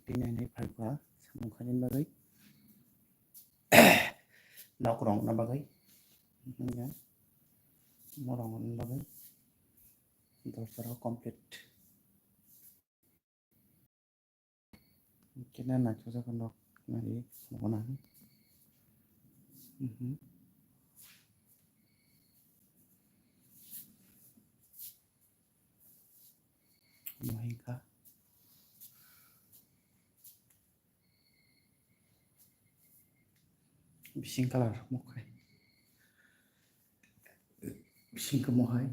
tinai phaikwa samung khaini bagai nokrong na bagai morong na bagai dorsara complete kena na chosa kan dok nari mona mahika bising color mokai bising ke mohai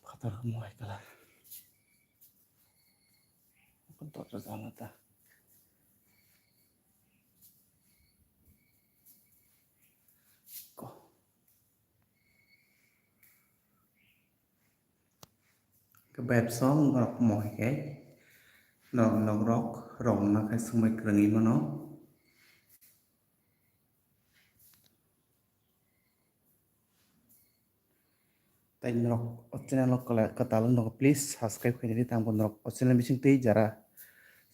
khatar ke mohai color kan tor sama ta ko ke beb song rok mohai ke nog rok rong na kai sumai krangi mano tai rok channel rok katalun rok please subscribe khaini tang kon rok channel bising tei jara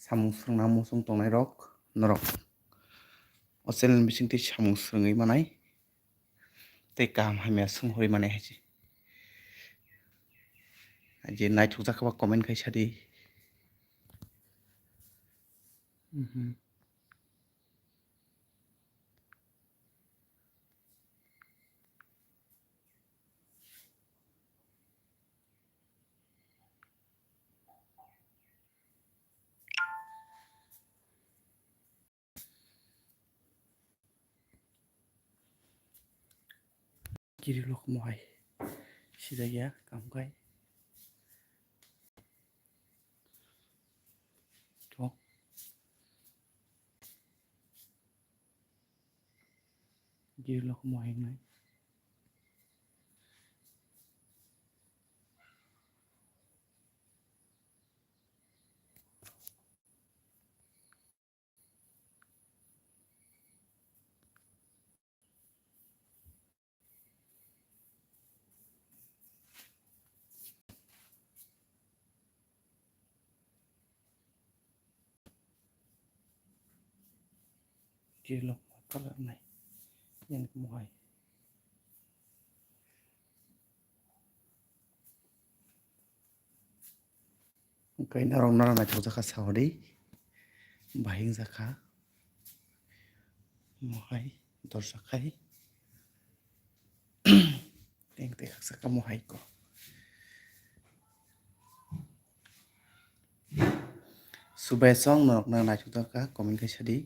samung srungna musung tongnai rok norok channel bising tei samung srungui manai tei kaham hamya sunghoi manai haji je naithokjakba comment kai sadi kiri lok mohai sidaya kamkai to kiri lok mohai nai kiri lok color nai yang mohai kai narong nara naithokjaka saori bahing jaka mohai dorsakai teng tei khakjaka mohai ko subai song norok na naithokjaka comment kai sadi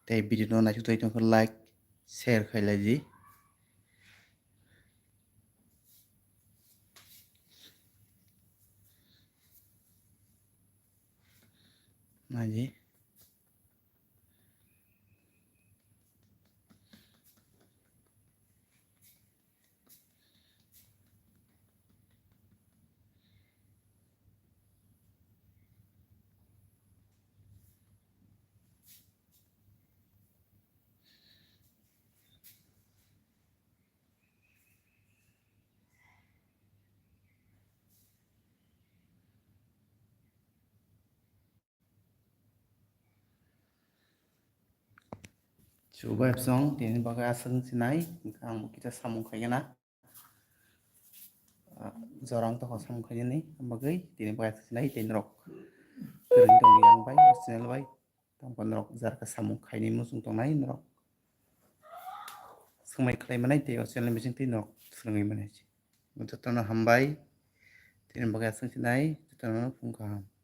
tei video no naithokjai tongkha like share khailai naji subai song tini bagai asung sinai ang kita samung khaigana jorang to samung khaigani bagai tini bagai asung sinai tini rok kereng dong yang bai channel bai tangpon rok jarka samung khaini musung tongnai rok sumai khlai manai tei channel bising tei rok srungai manai jotono hambai tini bagai asung sinai jotono phungkha.